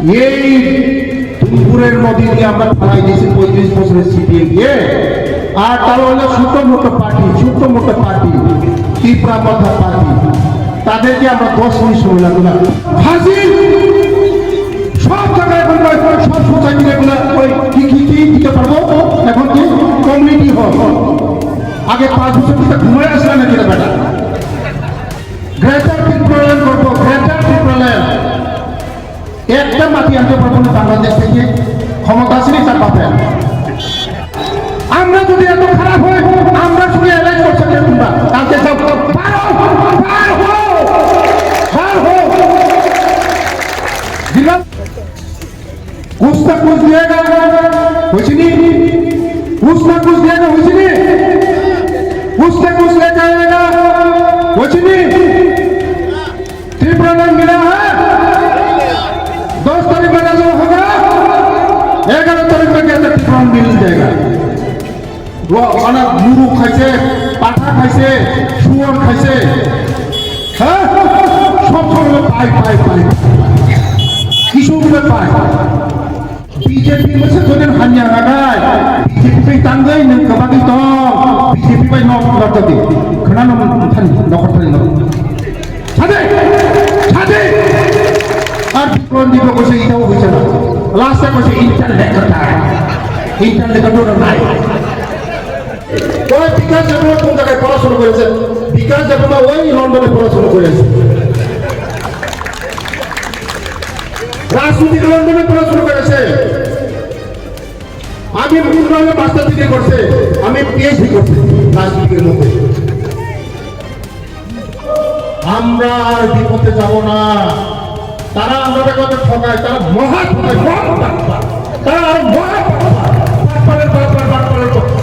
এই দুপুরের নদী দিয়ে আমরা ফেলাই দিয়েছি 35 বছরের সিপিএম দিয়ে। আর তারা হলো ছোট মোটো পার্টি ত্রিপুরা মধ্যা পার্টি, তাদেরকে আমরা 10 মিনিট সময় লাগবে না। ফাঁসি সব জায়গায় সব সোসাইটি কি দিতে পারবো। এখন কি কমিউনিটি হল, আগে 5 বছর পিছনে ঘুমায় আসলে না কিনা বেটা। গ্রেটার ত্রিপুরাল্যান্ড করবো, গ্রেটার ত্রিপুরাল্যান্ড। একটা মাটি আনতে পারবো না বাংলাদেশ থেকে, ক্ষমতা আসেনি তার বাপের। আমরা যদি এত খারাপ হয়, আমরা শুধু এলাইজ করছি তোমরা কালকে সব कुछ ना कुछ दिएगा, कुछ नहीं, कुछ ना कुछ दिएगा, कुछ नहीं, कुछ ना कुछ ले जाएगा, कुछ नहीं। त्रिपुरालैंड मिला है, 10 तारीख में जो होगा 11 तारीख में क्या त्रिपुरालैंड मिल जाएगा। वो अनेक मुरु खाइसे, पाठा खाइसे, शुअर खाइसे, हाँ सब समय पाई किशोर में पाई। बीजेपी में से तो दिन हन्या लगाए, बीजेपी पे तंगे न कबादी तो बीजेपी पे नौ करते थे, खना नौ थन नौ करते नौ, छादे, और कौन दिखो कुछ इधर वो बिचना, लास्ट तक कुछ इंटरनेट करता है, इंटरनेट का डोर नहीं, कोई विकास जब तुम जगह पढ़ा शुरू करेंगे, विकास जब तुम वही लंदन में पढ़ा शुरू करेंगे, রাজনীতি লন্ডনে পড়াশোনা করেছে, আমি মুকুন্দরামে মাস্টার ডিগ্রি করছে, আমি পিএইচডি করছি রাজনীতির মধ্যে। আমরা আর বিপদে যাব না। তারা আমাদের কথা ঠকায়, তারা মহা ঠকায়, তারা আর মহা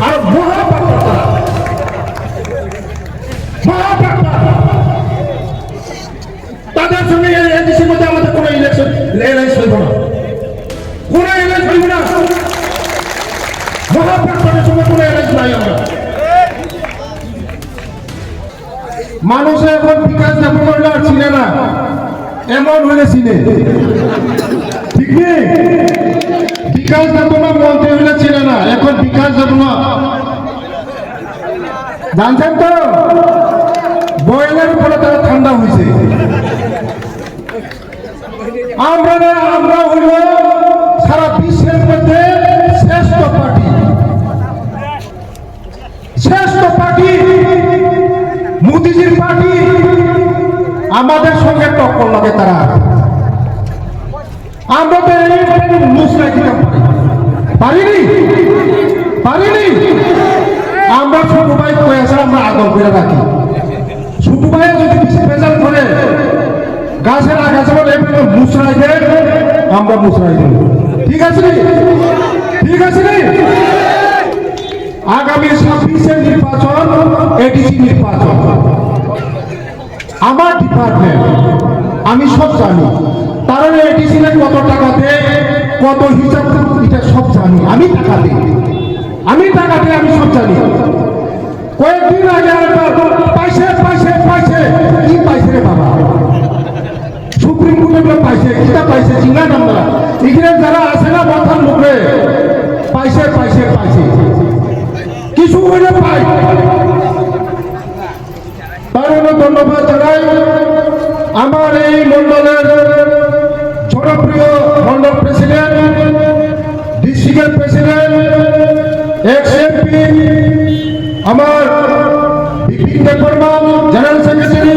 আর মহা তাদের সঙ্গে এনডিসির মধ্যে আমাদের কোনো ইলেকশন হইব না, কোন এলাইজ হইব না, মহাপ্রাক্তনের সঙ্গে কোনো এলাইজ নাই। আমরা মানুষে এখন বিকাশ যাপন করলে আর চিনে না, এমন হলে চিনে, ঠিক নেই? বিকাশ যাপন মন্ত্রী হলে চিনে না, এখন বিকাশ যাপন জানছেন তো বয়েলের উপরে তারা ঠান্ডা হয়েছে। আমরা হইল সারা বিশ্বের মধ্যে শ্রেষ্ঠ পার্টি মোদিজির পার্টি। আমাদের সঙ্গে টক্কর লাগে তারা। আমরা তো মুসলাই দিতে পারিনি। আমরা ছোট ভাই কয়েছে আমরা আগল করে রাখি। ছোট ভাই যদি বেশি বেজাল করে গাছের আগাছা বলে মুসরাই দেন, আমরা মুসরাই দেব। ঠিক আছে আগামী 26-এর নির্বাচন, এডিসি নির্বাচন, আমার ডিপার্টমেন্ট, আমি সব জানি। তারা এডিসি কত টাকা দেয়, কত হিসাব, এটা সব জানি। আমি টাকা দিই, আমি সব জানি। কয়েকদিন আগে পাইছে কি পাইছে রে বাবা, সুপ্রিম কোর্টে পাইছে, কিতা পাইছে চিনা নামরা এখানে যারা আছে না মাথার মুখে পাইছে কিছু হইলে পাই। তার জন্য ধন্যবাদ জানাই আমার এই মন্ডলের জনপ্রিয় মন্ডল প্রেসিডেন্ট, ডিস্ট্রিক্টের প্রেসিডেন্ট, এক্স এমপি আমার Bipin Debbarma, general secretary,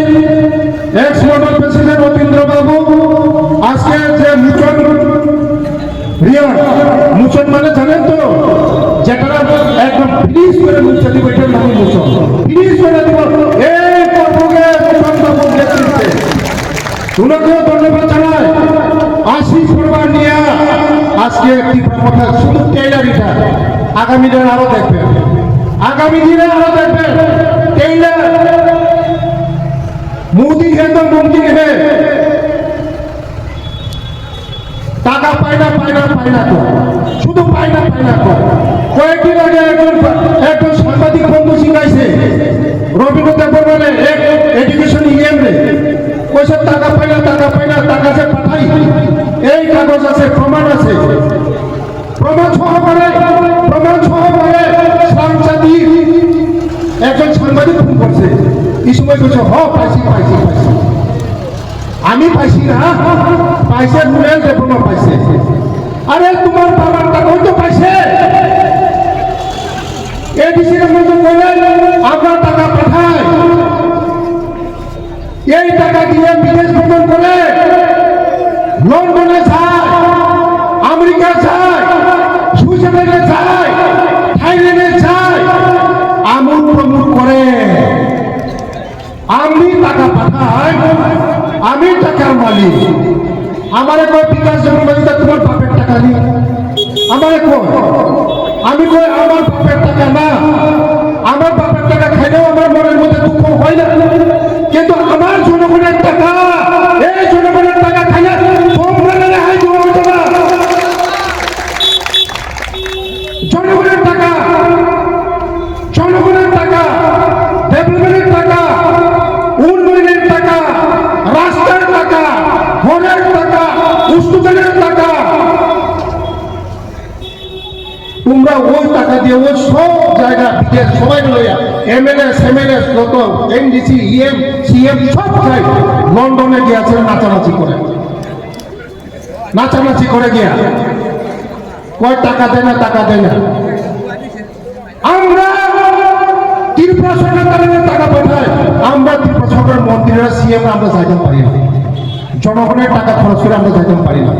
x Mondal president Rabindra বাবু, আজকে যে মুচন মানে জানেন তো, যেটা একদম ফিনিশ করে মুছে দিব, এটার নাম মুচন, ফিনিশ করে দিব। এই কর্মকে ওনাকেও ধন্যবাদ জানাই। আশিস পরিবার নিয়ে আজকে একটি কথা, শুধু টেইলারিটা আগামী দিনে আরো দেখবেন, টেইলার मोदी है तो मुमकिन है। টাকা পায়না তো শুধু পায়না তো। কয়েকদিন আগে একজন সাংবাদিক বন্ধু শিখাইছে রবীন্দ্র দেববর্মা এডুকেশন ইএম রে, কইছে টাকা পায়না টাকা যে পাঠাই, এই কাগজ আছে, প্রমাণ আছে, প্রমাণ সহকারে সাংবাদিক একজন সাংবাদিক ফোন করছে, এই সময় বলছে পাইছি। আমি পাইছি না, পাইছে রুলের ডিপ্লোমা পাইছে। আরে তোমার বাবার টাকাও তো পাইছে। এডিসির মধ্যে বলে আমরা টাকা পাঠাই, এই টাকা দিয়ে বিদেশ ভ্রমণ করে, লন্ডনে যায়, আমেরিকা যায়, সুইজারল্যান্ডে যায়, থাইল্যান্ডে যায়, আমুল প্রমুখ করে। আমি টাকা পাঠাই, আমি টাকার মালিক। আমারে কয় বিকাশ জন্মদিন তোমার বাপের টাকা নি, আমারে কয়, আমি কই আমার বাপের টাকা না, আমার বাপের টাকা খাইলেও আমার মনের মধ্যে দুঃখ হয় না, কিন্তু আমার জনগণের টাকা, এই জনগণের টাকা খাইলে তোমরা রেহাই দেওয়া হতো না। জনগণের টাকা, ডেভেলপমেন্টের টাকা, উন্নয়নের টাকা, রাস্তার টাকা, ঘরের টাকা, উষ্ণজনের টাকা, তোমরা ওই টাকা দিয়ে ওই সব জায়গা বিদেশ সবাই লইয়া এমএলএ যত এমডিসি ইএম সিএম সব জায়গায় লন্ডনে গিয়েছে নাচানাচি করে গিয়া কয় টাকা দেয় না। আমরা ত্রিপুরা সরকার টাকা পাঠাই, আমরা ত্রিপুরা সরকার মন্ত্রীরা সিএম আমরা যাইতে পারি না, জনগণের টাকা খরচ করে আমরা যাইতে পারি না।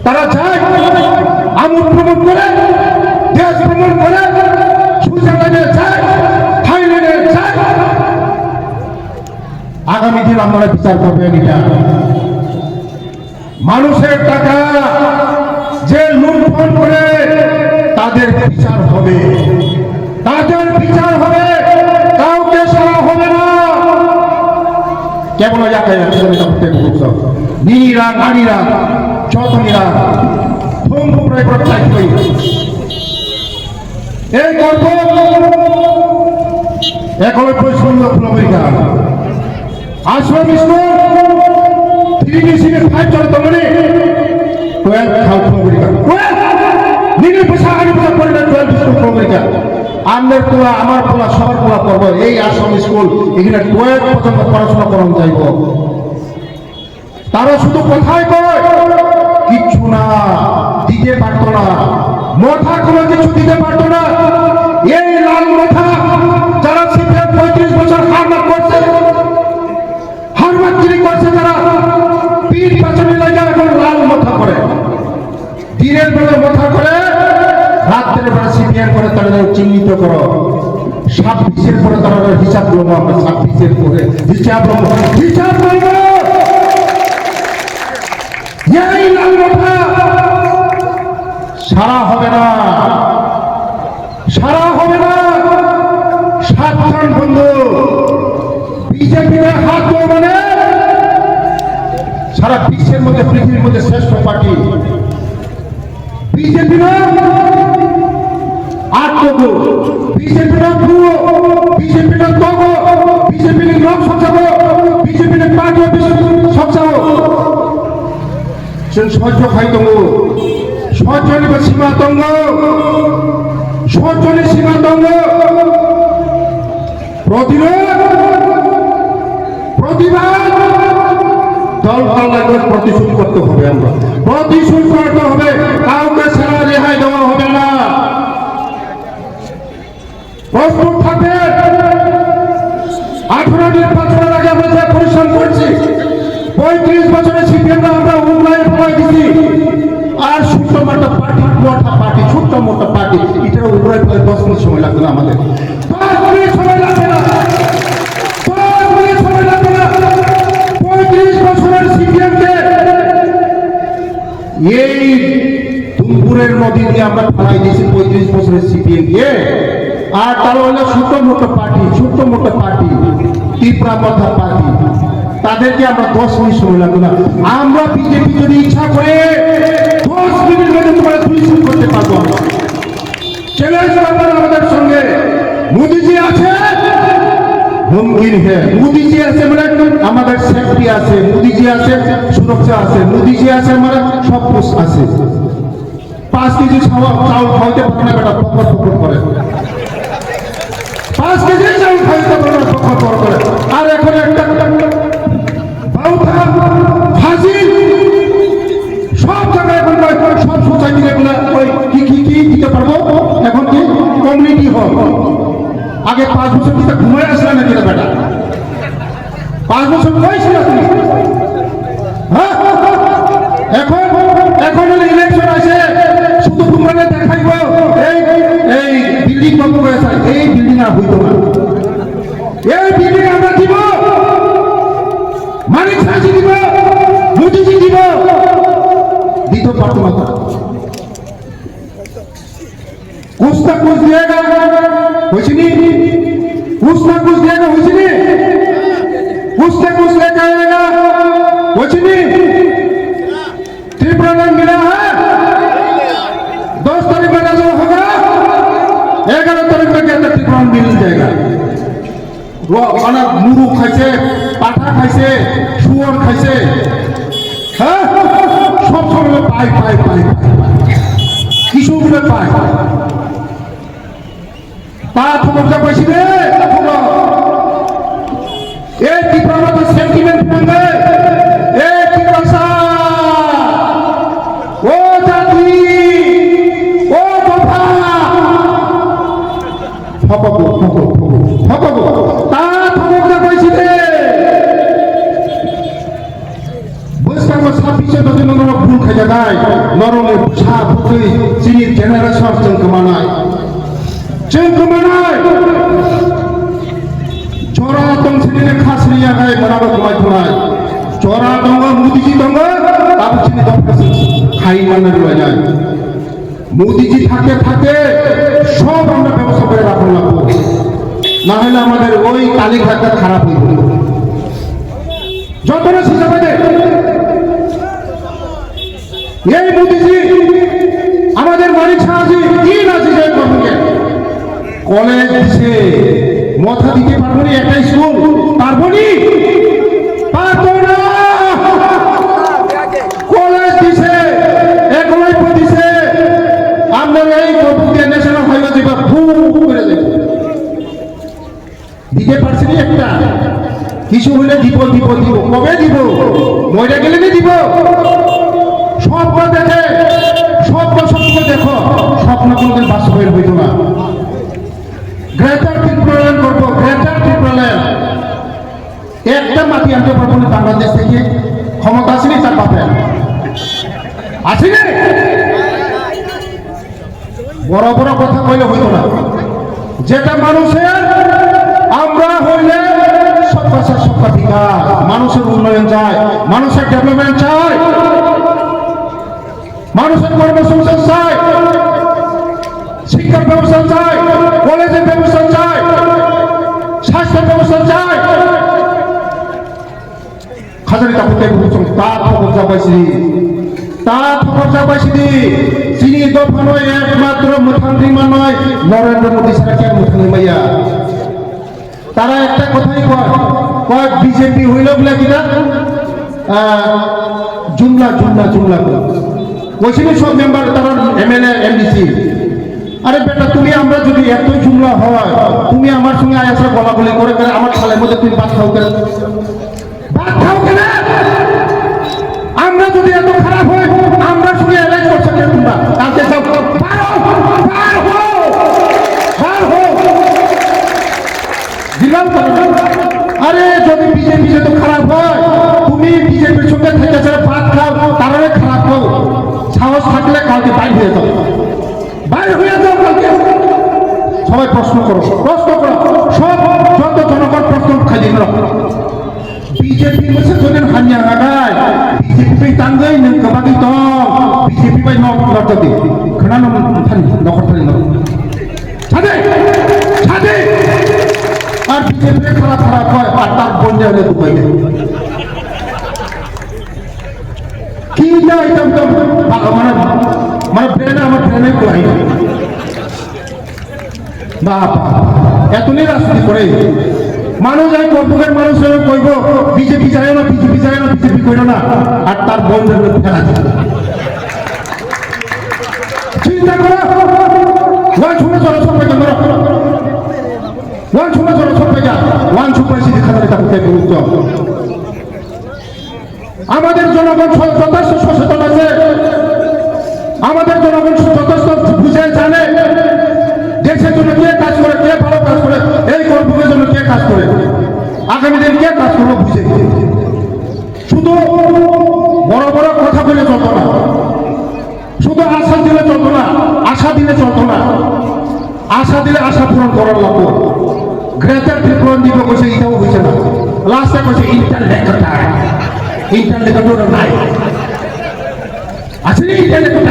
তারা যায় আমুল ভ্রমণ করে, দেশ ভ্রমণ করে, সুইজারল্যান্ডে যায়, থাইল্যান্ডে যায়। আগামী দিন আপনারা বিচার করবেন। এটা মানুষের টাকা যে লুণ্ঠন করে তাদের বিচার হবে, কাউকে সারা হবে না। কেবল নীরা নারীরা চৌধুরীরা এই গল্প একই পরিশ্রম আমেরিকা আশ্রম স্কুল 3D5 চলতো মানে 12 খাও আমেরিকা নিলে পয়সা আগে পয়সা করে না 12 স্কুল আমেরিকা। আমার পোলা সবার পোলা করবো এই আশ্রম স্কুল, এখানে 12 পর্যন্ত পড়াশোনা করানো যাইব। তারা শুধু কথাই কয়, কিচ্ছু না দিতে পারতো না, মাথা কোনো কিছু দিতে পারতো না। এই লাল মাথা যারা সিপিএম 35 বছর হারমাতগিরি করছে, যারা পিঠ পাচনি লাগা এখন লাল মাথা করে, দিনের বেলা মাথা করে, রাত্রের বেলা সিপিএম করে। তারা চিহ্নিত করো 26-এর পরে তারা হিসাব করবো, আমরা 26-এর পরে হিসাব করবো। এই লাল মাথা সারা হবে না। সাবধান বন্ধু, বিজেপির হাত মানে সারা বিশ্বের মধ্যে, পৃথিবীর মধ্যে শ্রেষ্ঠ পার্টি বিজেপি না। আটকো বিজেপি না, পুরো বিজেপি না, তগো বিজেপি লোক সচাবো, বিজেপি পার্টি সচাবো। সহ্য খাইতঙ্গ, সহ্য সীমাতঙ্গ, প্রতিবাদ দল লাগবে, প্রতিশোধ করতে হবে। আমরা প্রতিশোধ করতে হবে, কাউকে ছাড়া রেহাই দেওয়া হবে না। প্রস্তুত থাকবে। 18 নির্বাচনের আগে আমরা যা পরিশ্রম করছি, 35 বছরের সিপিএম আমরা উন্নয়ন ফলাই দিচ্ছি। আর ছোট্ট মোটো পার্টি এটা উন্নয়ন ফলে 10 মিনিট সময় লাগবে না। আমাদের 10 মিনিট সময় লাগবে না। 35 বছরের সিপিএমকে এই দুমপুরের নদী দিয়ে আমরা ফেলাই দিয়েছি 35 বছরের সিপিএম দিয়ে। আর তারা হলো ছোট মোটো পার্টি, ত্রিপুরা মধ্যা পার্টি, তাদেরকে আমরা 10 মিনিট সময় লাগবে না। আমরা বিজেপি যদি ইচ্ছা করে 10 মিনিট মধ্যে তোমরা তুলিশুল করতে পারবো। চ্যালেঞ্জ করবেন আমাদের সঙ্গে। মোদীজি আছে, মুমকিন হ্যাঁ। মোদিজি আছে মানে আমাদের সেফটি আছে, মোদিজি আছে সুরক্ষা আছে, মোদিজি আছে মানে সব কিছু আছে। 5 কেজি চাউল খাওয়াতে পারে না বেটা, পকর পকর করে 5 কেজি চাউল খাওয়াতে পারে না, পকর পকর করে। আর এখন একটা বাউথা ফাজিল সব জায়গায় এখন সব সোসাইটি এগুলো ওই কি কি কি দিতে পারবো এখন কি কমিউনিটি হল। আগে 5 বছর কি ঘুমায় আসলে নাকি রে বেটা? 5 বছর বয়সী তুমি হ্যাঁ? এখন এখন ইলেকশন আছে, শুধু তোমরা দেখাইব এই এই বিল্ডিং কত হয়েছে, এই বিল্ডিং আর হইতো না, এই বিল্ডিং আমরা দিব, মানিক সাজি দিব, মোদিজি দিব, দিতে পারতো না। कुछ ना कुछ दिएगा होइछि नी, कुछ ना कुछ दिएगा होइछि नी, कुछ ना कुछ लेके आएगा होइछि नी। त्रिपुरान मिला है 10 तारीख में जो होगा 11 तारीख में के अंदर त्रिपुरान मिल जाएगा। वो माना मुरु खाइছে, पाठा खाइছে, শুয়োর খাইছে, হ্যাঁ সব সময় পাই পাই পাই কিছু গুলো পাই। তা খবরটা পাইছি রে এই ত্রিপুরা তো সেন্টিমেন্ট ভাঙে, এই ত্রিপুরা ও জাতি ও বাবা ফকবো ফকবো ফকবো তা খবরটা পাইছি রে। বৈশাখ 26 যদি নরম ভুল খাইয়া যায়, নরমের পোষা পুত্রী চিনির জেনারেশন চমকমানায় চমকমানায় চোরা দং চিনি খাস লিয়া গায় বরাবর কমাই ধরায় চোরা দঙ্গ মোদিজি দঙ্গ তার চিনি দঙ্গ খাই মানে রয়ে যায়। মোদিজি থাকে থাকে সব আমরা ব্যবস্থা করে রাখা লাগবো, না হলে আমাদের ওই তালিকাটা খারাপ হয়ে যাবে। যতটা হিসাবে এই মোদিজি আমাদের মানিক সাহাজি কি নাচি যায় করবে, কলেজ দিছে মাথা দিতে পারবো না, একটা স্কুল পারবো নি, পারবো না। কলেজ দিছে, একলাইফ দিছে, আমরা এই কবুতে ন্যাশনাল হাইওয়ে দিবা ভুম করে দেব, দিতে পারছি না একটা কিছু হলে দিব দিব দিব, কবে দিব? মরে গেলে দিব। স্বপ্ন দেখে স্বপ্ন স্বপ্ন দেখো, স্বপ্ন কোনদিন বাস্তবায়ন হইতো না। গ্রেটার ত্রিপুরাল্যান্ড করবো, গ্রেটার ত্রিপুরাল্যান্ড। একটা মাটি আনতে পারবো না বাংলাদেশ থেকে, ক্ষমতা আসেনি তার বাপের আসেনি। বড় বড় কথা কইলে হইতো না, যেটা মানুষের আমরা হইলে সবকা সবকা বিকাশ, মানুষের উন্নয়ন চাই, মানুষের ডেভেলপমেন্ট চাই, মানুষের কর্মসংস্থান চাই, শিক্ষার ব্যবস্থা চাই, কলেজের ব্যবস্থা চাই, স্বাস্থ্যের ব্যবস্থা চাই। খাজারিটা প্রত্যেক তার খবর যা পাইছি, তার খবর যা পাইছি চিনি দফা নয়, একমাত্র মুখ্যমন্ত্রী নয় নরেন্দ্র মোদী ছাড়া কে মুখ্যমন্ত্রী মাইয়া। তারা একটা কথাই কয় বিজেপি হইল বলে কিনা জুমলা জুমলা জুমলা বলছিল সব মেম্বার তারা এমএলএ এমডিসি। আরে বেটা তুমি আমরা যদি এত জুমলা হয়, তুমি আমার সঙ্গে আয়াসা গলাগলি করে করে আমার খালের মধ্যে তুমি ভাত খাও কেন? ভাত খাও কেন? আমরা যদি এত খারাপ হয়, আমরা সঙ্গে অ্যালাইজ করছো কেন? তোমরা কালকে যাও দিলাম। আরে যদি বিজেপি এত খারাপ হয়, তুমি বিজেপির সঙ্গে থেকে ভাত খাও, তারা খারাপ হোক, সাহস থাকলে কালকে বাইর হয়ে যাও, বাইরে হয়ে যাও কালকে। সবাই প্রশ্ন করো, প্রশ্ন করো, সব যত জনগণ প্রশ্ন খাই দিন। বিজেপি বসে তোদের হানিয়া লাগায়, বিজেপি পাই টাঙ্গাই নং কাবাদি তো বিজেপি পাই নকটাদি খানা নকটাদি নক ছাদে ছাদে। আর বিজেপি খারাপ খারাপ হয়, আর তার বন্ধে হলে দুবাই কি যায় একদম মানে মানে ব্রেনে আমার ব্রেনে করাই বাবা এত নিয়ে রাজনীতি করে মানুষ এই কর্মকের মানুষ কইব বিজেপি যায় না, বিজেপি যায় না, বিজেপি কইল না, আর তার বন্ধের ফেলা যায়। চিন্তা করো, ওয়ান শুনে চলো সব পেয়ে যাও, ওয়ান শুনে চলো সব পেয়ে যাও, ওয়ান সুপার সিটি খাতারে তাকে গুরুত্ব। আমাদের জনগণ যথেষ্ট সচেতন আছে, আমাদের জনগণ যথেষ্ট বুঝে জানে দেশের জন্য কে কাজ করে, কে ভালো কাজ করে, এই কর্মকের জন্য কে কাজ করে, আগামী দিন কে কাজ করবো বুঝে। শুধু বড় বড় কথা বলে চলতো না, শুধু আশা দিলে চলতো না, আশা দিলে চলতো না, আশা দিলে আশা পূরণ করার লাগতো। গ্রেটার পূরণ দিব কইছে, এটাও হয়েছে না। লাস্টে কইছে ইন্টারলেক্টার, ইন্টারলেক্টার নাই আছে, ইন্টারলেক্টার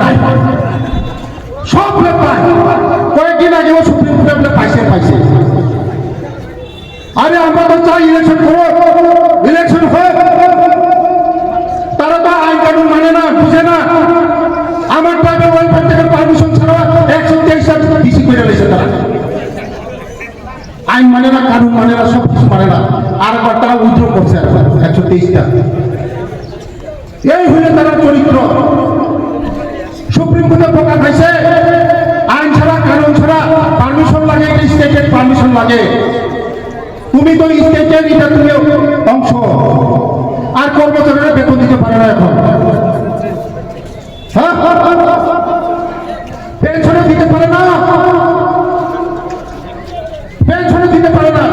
নাই, সব ব্যাপার কয়েকদিন আগেও সুপ্রিম কোর্টে পাইছে। আরে আমরা তো চাই ইলেকশন হোক, ইলেকশন হোক। তারা তো আইন কানুন মানে না, বুঝে না। আমার টাইমে ওই প্রত্যেকের পারমিশন ছাড়া 123টা ডিসি করে রয়েছে তারা। আইন মানে না, কানুন মানে না, সব কিছু মানে না। আর একবার তারা উইথড্র করছে 123টা। এই হইলে তারা চরিত্র। সুপ্রিম কোর্টে বোকা খাইছে, আইন ছাড়া কানুন ছাড়া পারমিশন লাগে, স্টেটের পারমিশন লাগে। তুমি তো স্টেটের এটা তুমি অংশ, আর কর্মচারীরা বেতন দিতে পারে না এখন। হ্যাঁ, পেনশনে দিতে পারে না, পেনশনে দিতে পারে না।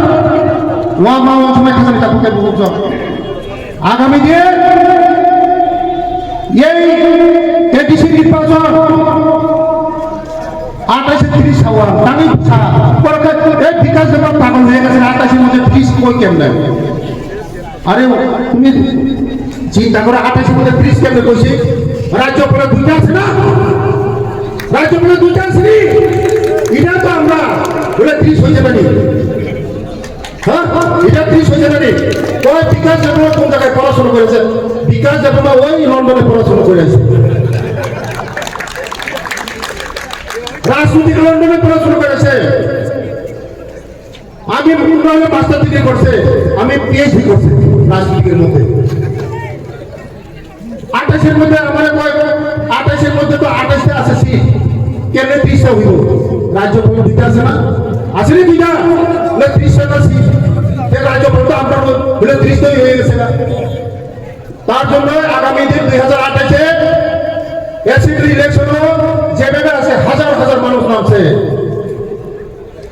ওয়া মা ওয়া সময় খাসানি তাকে বুঝছো। আগামী দিন এই এডিসি নির্বাচন 28-30 সাওয়াল দামি ছাড়া এই বিকাশ যখন পাগল হয়ে গেছে 28-এর মধ্যে 30 কই কেমনে? আরে তুমি চিন্তা করো, 28-এর মধ্যে 30 কেমনে কইছি? রাজ্যপালে 2টা আছে না, রাজ্যপালে 2টা আছে নি, এটা তো আমরা বলে 30 হয়ে যাবে নি। হ্যাঁ, এটা 30 হয়ে যাবে নি। ওই বিকাশ যখন কোন জায়গায় পড়াশোনা করেছে? বিকাশ যখন ওই লন্ডনে পড়াশোনা করেছে, রাজনৈতিক লন্ডনে পড়াশোনা করেছে। আমি উন্নয়নে মাস্টার ডিগ্রি করছে, আমি পিএইচডি করছি রাজনীতির মধ্যে। 28-এর মধ্যে আমার 28-এর মধ্যে তো 28টা আছে সিট, কেন 30টা হইব? রাজ্যপালে 2টা আছে না, আছে নি 2টা? 30টা সিট রাজ্যপাল তো আমরা বলে 30টাই হয়ে গেছে না। তার জন্য আগামী দিন 2028-এ অ্যাসেম্বলি ইলেকশনও যেভাবে আছে, হাজার হাজার মানুষ নামছে।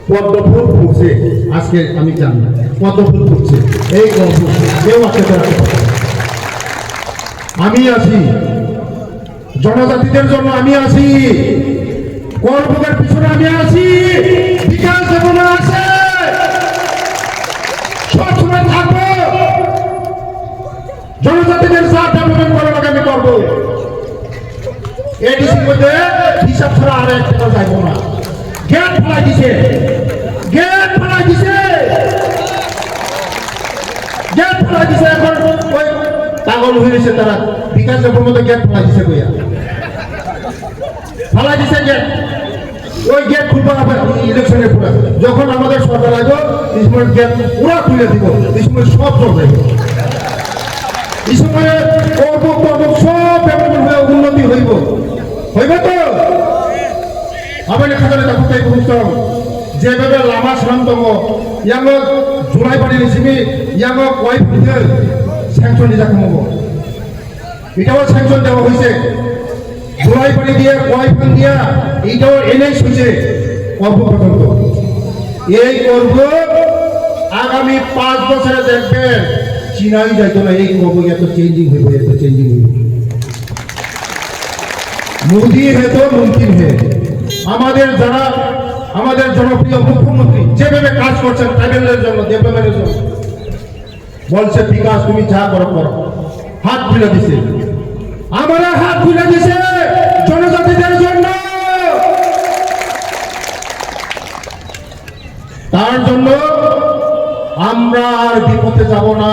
পদ্মফুল ফুটছে আজকে, আমি জানি পদ্মফুল ফুটছে, এই গল্প কেউ আছে। আমি আছি জনজাতিদের জন্য, আমি আছি কর্মকের পিছনে, আমি আছি বিকাশ যেমন আছে, সবসময় থাকবো। জনজাতিদের যা ডেভেলপমেন্ট করার আগে আমি করবো। এডিসির মধ্যে হিসাব ছাড়া আর এক টাকা যাইব না। গেট ফেলাই দিছে, গেট ফেলাই দিছে, গেট ফেলাই দিছে। এখন ওই পাগল হয়েছে তারা, বিকাশ যখন মতো গেট ফেলাই দিছে, কইয়া ফেলাই দিছে গেট। ওই গেট খুলবো ইলেকশনের পুরা, যখন আমাদের সরকার লাগবে এই সময় গেট পুরা খুলে দিব, এই সময় সব চলবে। এই সময়ে সব উন্নতি হইব, হইবে তো। আমার এখানে তাকে বুঝতাম যেভাবে লামা শ্রান্তম ইয়াং জুলাই পানি নিছিবি ইয়াং ওয়াইফ স্যাংশন নিজা কমাব, এটাও স্যাংশন দেওয়া হয়েছে। জুলাই পানি দিয়ে ওয়াইফ দিয়া এইটাও এনএস হয়েছে কর্ম পর্যন্ত। এই করব আগামী 5 বছরে দেখবেন চিনাই যাইতো না, এই করব এত চেঞ্জিং হইব, এত চেঞ্জিং হইব। মোদী হয়তো মুমকিন হে। আমাদের যারা আমাদের জনপ্রিয় মুখ্যমন্ত্রী যেভাবে কাজ করছেন ট্রাইবেলের জন্য, ডেভেলপমেন্টের জন্য, বলছে বিকাশ তুমি যা করো করো, হাত খুলে দিছে, আমরা হাত খুলে দিছে জনজাতিদের জন্য। তার জন্য আমরা আর বিপদে যাব না।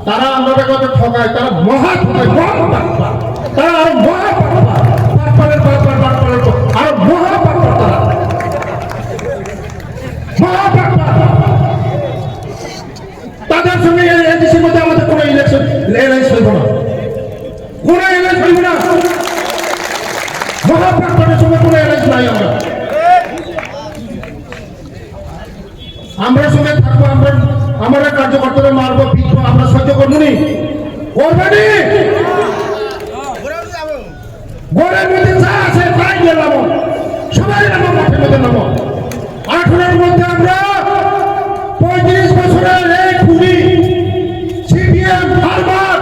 তারা আমাদের কত ঠকায়, তারা মহা ঠকায়, তারা আর মহা আর মহা তারা মহাপ্রাক্তন তাদের সঙ্গে এডিসির মধ্যে আমাদের কোনো ইলেকশন এলাইন্স হইব না, কোনো এলাইন্স হইব না। মহাপ্রাক্তনের সঙ্গে কোনো এলাইন্স নাই। আমরা সঙ্গে থাকবো, আমরা কার্যকর্তারা মারবো পিটবো, আমরা সহ্য করবো নি, করবেনি। ঘরের মধ্যে যা আছে তাই গেলাম, সবাই নামো মাঠের মধ্যে নামো। 18-এর মধ্যে আমরা 35 বছরের এই খুনি সিপিএম ফার্মার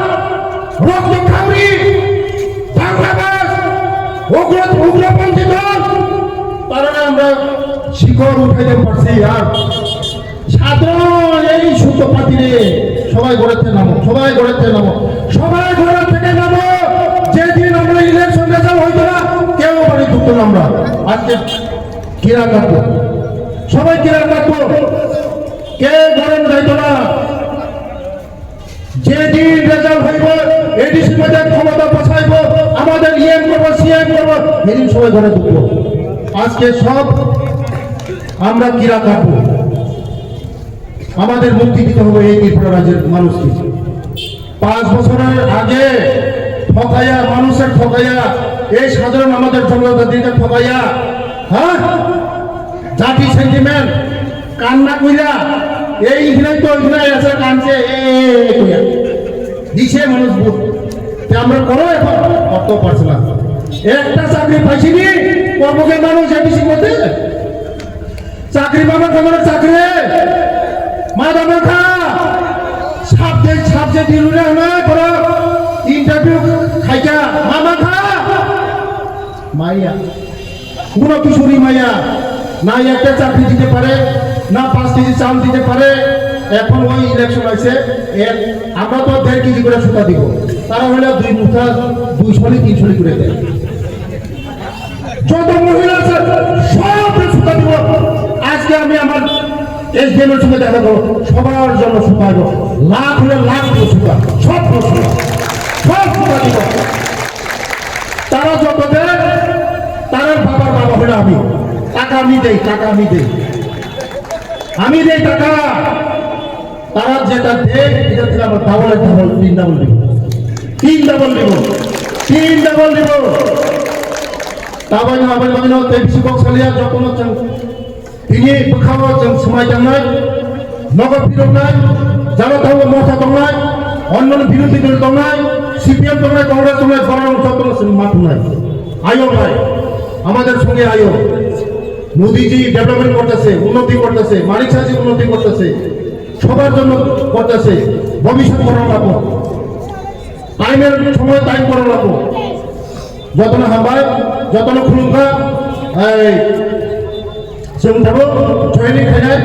রক্তখাউরি বাংলাদেশ উগ্রপন্থী দল তারা আমরা শিকড় উঠাইতে পারছি। আর সাধারণ এই সূত্রপাতি রে সবাই গড়েতে নামো, সবাই গড়েতে নামো, সবাই ঘরের থেকে নামো। যেদিন আমরা ইলেকশন রেজাল্ট হইতো না কেউ বাড়ি ঢুকতো না, আমরা আজকে কিরা কাটবো, সবাই কিরা কাটবো, কে ঘরে যাইতো না। যেদিন রেজাল্ট হইব এডিসি মধ্যে ক্ষমতা বসাইব, আমাদের ইএম করবো সিএম করবো, সেদিন সবাই ঘরে ঢুকবো। আজকে সব আমরা কিরা কাটবো। আমাদের মুক্তি দিতে হবে এই ত্রিপুরা রাজ্যের মানুষকে। 5 বছরের আগে ঠকাইয়া, মানুষের ঠকাইয়া, এই সাধারণ আমাদের জনতাদেরকে ঠকাইয়া, হ্যাঁ জাতি সেন্টিমেন্ট কান্না কইরা এই ইংরেজ তো ইংরেজ আছে কানছে দিছে মানুষ বুঝ আমরা করো এখন কত পারছে না। একটা চাকরি পাইছিনি কর্মকে মানুষ এডিসির মধ্যে চাকরি পাবার তোমার চাকরি মাদামা খা সাবজেক্ট দিল না করো ইন্টারভিউ খাইকা মামা খা মাইয়া কোনো কিশোরী মাইয়া না একটা চাকরি দিতে পারে, না 5 কেজি চাল দিতে পারে। এখন ওই ইলেকশন আছে, আমরা তো 1.5 কেজি করে সুতা দিব, তারা হলে 2 মুঠা 200-300 করে দেয়। যত মহিলা আছে সব সুতা দিব। আজকে আমি আমার এসডিএমের সঙ্গে দেখা করবো, সবার জন্য সুতা দিব, লাখ হলে লাখ দিব সুতা, সব সুতা, সব সুতা দিব। তারা যত দেয় তার বাবার বাবা হলে আমি টাকা আমি দেই, টাকা আমি দেই, আমি দেই টাকা। তারা যেটা দেয় এটা থেকে আমরা ডাবল 3 ডাবল দিব, 3 ডাবল দিব, 3 ডাবল দিব। তারপরে আমাদের বাংলা তেবিশি বক্সালিয়া যখন তিনি খাওয়া সময় জানাই নগদ বিরোধ নাই, যারা থাকবো মশা দংনায়, অন্যান্য বিরোধী দল দংনায়, সিপিএম দংনায়, কংগ্রেস দংনায়, গণতন্ত্র মাথা নাই, আয়ো নাই, আমাদের সঙ্গে আয়ো। মোদীজি ডেভেলপমেন্ট করতেছে, উন্নতি করতেছে, মানিক সাহাজি উন্নতি করতেছে, সবার জন্য করতেছে। ভবিষ্যৎ করানো লাগবো, টাইমের সময় টাইম করানো লাগবো। যতন হামবায়, যতন খুলুঙ্গা, এই जों दाबो ट्रेनिं खायनाय